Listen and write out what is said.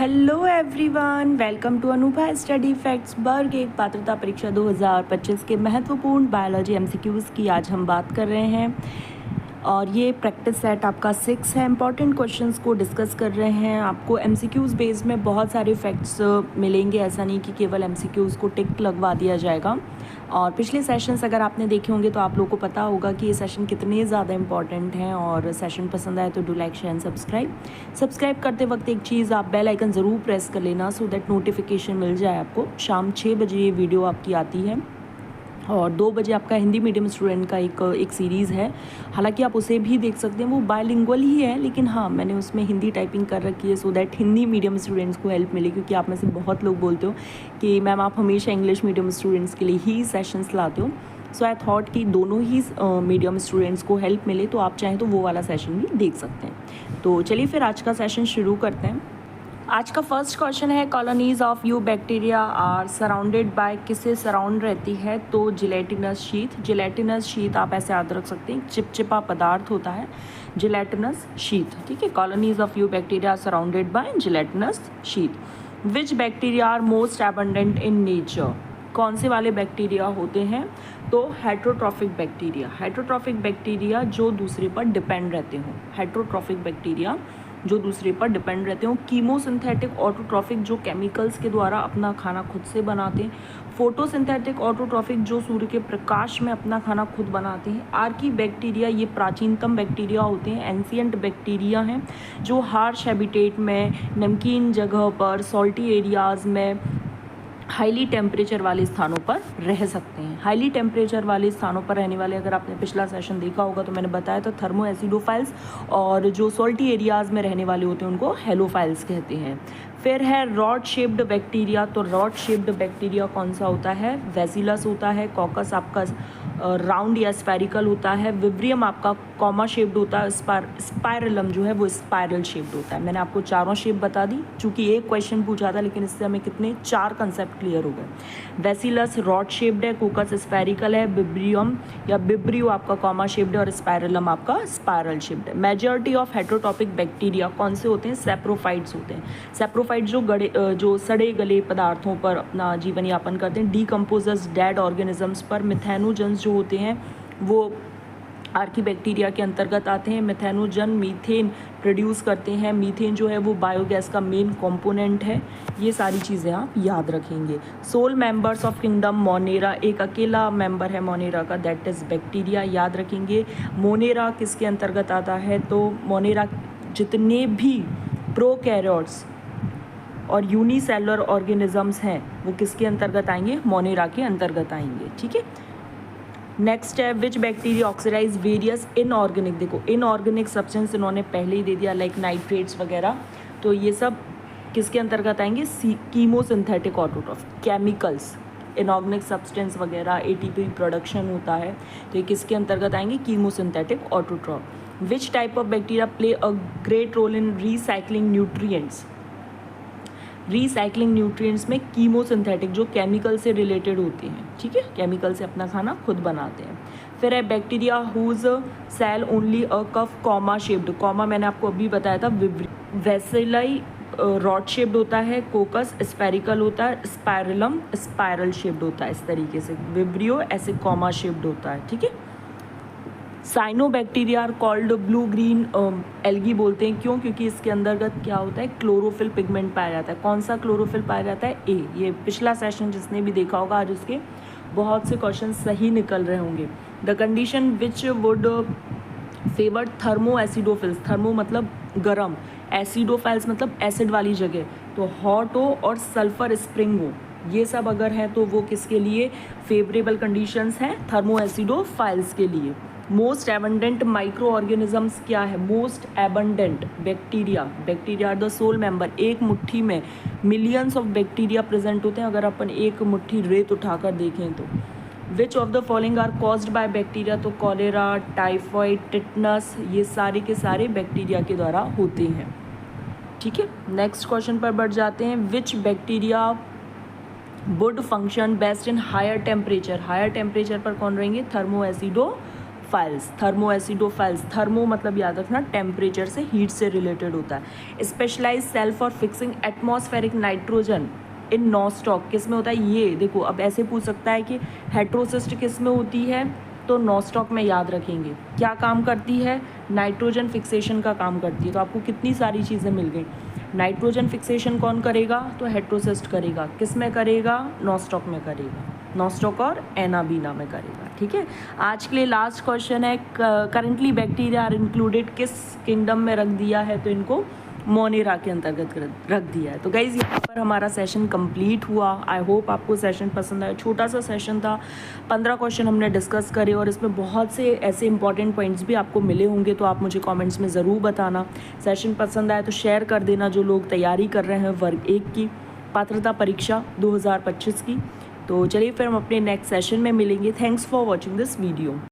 Hello everyone, welcome to Anubha study facts वर्ग एक पात्रता परीक्षा 2025 के महत्वपूर्ण बायोलॉजी एमसीक्यूज़ की आज हम बात कर रहे हैं। और ये प्रैक्टिस सेट आपका 6 है। इंपॉर्टेंट क्वेश्चंस को डिस्कस कर रहे हैं। आपको एमसीक्यूज़ बेस्ड में बहुत सारे फैक्ट्स मिलेंगे, ऐसा नहीं कि केवल एमसीक्यूज़ को टिक लगवा दिया जाएगा। और पिछले सेशंस अगर आपने देखे होंगे तो आप लोगों को पता होगा कि ये सेशन कितने ज़्यादा इंपॉर्टेंट हैं। और सेशन पसंद आए तो do like share and subscribe करते वक्त एक चीज़, आप बेल आइकन ज़रूर प्रेस कर लेना सो दैट नोटिफिकेशन मिल जाए आपको। शाम 6 बजे ये वीडियो आपकी आती है और 2 बजे आपका हिंदी मीडियम स्टूडेंट का एक सीरीज़ है। हालांकि आप उसे भी देख सकते हैं, वो बायलिंगुअल ही है, लेकिन हाँ मैंने उसमें हिंदी टाइपिंग कर रखी है so that Hindi medium students को हेल्प मिले। क्योंकि आप में से बहुत लोग बोलते हो कि मैम आप हमेशा इंग्लिश मीडियम स्टूडेंट्स के लिए ही सेशंस लाते हो। सो आई थॉट कि दोनों ही मीडियम स्टूडेंट्स को हेल्प मिले, तो आप चाहें तो वो वाला सेशन भी देख सकते हैं। तो चलिए फिर आज का सेशन शुरू करते हैं। आज का फर्स्ट क्वेश्चन है, colonies of you bacteria are surrounded by, किससे सराउंड रहती है? तो जिलेटिनस शीथ। जिलेटिनस शीथ आप ऐसे याद रख सकते हैं, चिपचिपा पदार्थ होता है जिलेटिनस शीथ। ठीक है, colonies of you bacteria are surrounded by gelatinous sheath. Which bacteria are most abundant in nature? कौन से वाले बैक्टीरिया होते हैं? तो हेट्रोट्रॉफिक बैक्टीरिया। हेट्रोट्रॉफिक बैक्टीरिया जो दूसरे पर डिपेंड रहते हो। हेट्रोट्रॉफिक बैक्टीरिया जो दूसरे पर डिपेंड रहते हो। कीमोसिंथेटिक ऑटोट्रॉफिक जो केमिकल्स के द्वारा अपना खाना खुद से बनाते हैं। फोटोसिंथेटिक ऑटोट्रॉफिक जो सूर्य के प्रकाश में अपना खाना खुद बनाते हैं। आर्की बैक्टीरिया ये प्राचीनतम बैक्टीरिया होते हैं, एंशियंट बैक्टीरिया हैं जो हार्श हैबिटेट में, नमकीन जगह पर, सॉल्टी एरियाज़ में, हाईली टेम्परेचर वाले स्थानों पर रह सकते हैं। हाईली टेम्परेचर वाले स्थानों पर रहने वाले, अगर आपने पिछला सेशन देखा होगा तो मैंने बताया था थर्मो एसिडोफाइल्स, और जो सॉल्टी एरियाज़ में रहने वाले होते हैं उनको हेलोफाइल्स कहते हैं। फिर है रॉड शेप्ड बैक्टीरिया। तो रॉड शेप्ड बैक्टीरिया कौन सा होता है? वेसिलस होता है। कॉकस आपका राउंड या स्पेरिकल होता है। विब्रियम आपका कॉमा शेप्ड होता है। स्पायरलम जो है वो स्पायरल शेप्ड होता है। मैंने आपको चारों शेप बता दी, चूँकि एक क्वेश्चन पूछा था लेकिन इससे हमें कितने 4 कंसेप्ट क्लियर हो गए। वेसिलस रॉड शेप्ड है, कोकस स्पेरिकल है, बिब्रियम या बिब्रियो आपका कॉमा शेप्ड है और स्पायरलम आपका स्पायरल शेप्ड है। मेजॉरिटी ऑफ हेट्रोटॉपिक बैक्टीरिया कौन से होते हैं? सैप्रोफाइट्स होते हैं। सैप्रोफाइट जो सड़े गले पदार्थों पर अपना जीवन यापन करते हैं। डीकम्पोजर्स डेड ऑर्गेनिजम्स पर। मिथेनोजन्स जो होते हैं वो आर्की बैक्टीरिया के अंतर्गत आते हैं। मिथेनोजन मीथेन प्रोड्यूस करते हैं। मीथेन जो है वो बायोगैस का मेन कंपोनेंट है। ये सारी चीज़ें आप याद रखेंगे। Sole members of kingdom Monera, एक अकेला मेंबर है मोनेरा का, दैट इज़ बैक्टीरिया, याद रखेंगे। मोनेरा किसके अंतर्गत आता है? तो मोनेरा जितने भी प्रोकैरियोट्स और यूनिसेलुलर ऑर्गेनिजम्स हैं वो किसके अंतर्गत आएंगे? मोनेरा के अंतर्गत आएंगे। ठीक है, नेक्स्ट है which bacteria oxidise various inorganic. देखो इनऑर्गेनिक सब्सटेंस इन्होंने पहले ही दे दिया, लाइक नाइट्रेट्स वगैरह, तो ये सब किसके अंतर्गत आएंगे? Chemosynthetic autotrophic chemicals, inorganic substance वगैरह, एटीपी प्रोडक्शन होता है, तो ये किसके अंतर्गत आएंगे? Chemosynthetic autotroph. Which type of bacteria play a great role in recycling nutrients? Recycling nutrients में कीमोसिंथेटिक जो केमिकल से रिलेटेड होते हैं। ठीक है, केमिकल से अपना खाना खुद बनाते हैं। फिर है bacteria whose cell only a cuff comma shaped. Comma मैंने आपको अभी बताया था। वेसिलाई रॉड शेप्ड होता है। कोकस स्पेरिकल होता है। स्पायरलम स्पायरल शेप्ड होता है। इस तरीके से विब्रियो ऐसे कॉमा शेप्ड होता है। ठीक है, cyanobacteria are called blue green algae बोलते हैं। क्यों? क्योंकि इसके अंतर्गत क्या होता है? क्लोरोफिल पिगमेंट पाया जाता है। कौन सा क्लोरोफिल पाया जाता है? ए। ये पिछला सेशन जिसने भी देखा होगा आज उसके बहुत से क्वेश्चन सही निकल रहे होंगे। The condition which would favour thermo acidophils. Thermo मतलब गर्म, एसिडोफाइल्स मतलब एसिड वाली जगह, तो हॉट हो और सल्फर स्प्रिंग हो, ये सब अगर है तो वो किसके लिए फेवरेबल कंडीशंस हैं? थर्मो एसिडोफाइल्स के लिए। मोस्ट एबंडेंट माइक्रो ऑर्गेनिजम्स क्या है? Most abundant bacteria. Bacteria are the sole member. एक मुट्ठी में मिलियंस ऑफ बैक्टीरिया प्रेजेंट होते हैं। अगर अपन एक मुट्ठी रेत उठाकर देखें तो which of the following are caused by bacteria? तो कॉलेरा, टाइफॉइड, टिटनस, ये सारे के सारे बैक्टीरिया के द्वारा होते हैं। ठीक है, नेक्स्ट क्वेश्चन पर बढ़ जाते हैं। Which bacteria would function best in higher temperature? Higher temperature पर कौन रहेंगे? Thermo acido acidophiles, thermo acidophiles, thermo मतलब याद रखना टेम्परेचर से, हीट से रिलेटेड होता है। Specialise cell for fixing atmospheric nitrogen in Nostoc किस में होता है, ये देखो अब ऐसे पूछ सकता है कि हेट्रोसिस्ट किस में होती है, तो नॉस्टॉक में याद रखेंगे। क्या काम करती है, नाइट्रोजन फिक्सेशन का काम करती है। तो आपको कितनी सारी चीज़ें मिल गई। नाइट्रोजन फिक्सेशन कौन करेगा, तो हेट्रोसिस्ट करेगा। किस में करेगा, नॉस्टॉक में करेगा, नॉस्टॉक और एनाबीना में करेगा। ठीक है, आज के लिए लास्ट क्वेश्चन है, करंटली बैक्टीरिया आर इंक्लूडेड किस किंगडम में रख दिया है, तो इनको मोनेरा के अंतर्गत रख दिया है। तो गाइज़ यहाँ पर हमारा सेशन कंप्लीट हुआ। आई होप आपको सेशन पसंद आया। छोटा सा सेशन था, 15 क्वेश्चन हमने डिस्कस करे और इसमें बहुत से ऐसे इंपॉर्टेंट पॉइंट्स भी आपको मिले होंगे, तो आप मुझे कमेंट्स में ज़रूर बताना। सेशन पसंद आया तो शेयर कर देना जो लोग तैयारी कर रहे हैं वर्ग 1 की पात्रता परीक्षा 2025 की। तो चलिए फिर हम अपने नेक्स्ट सेशन में मिलेंगे। Thanks for watching this video.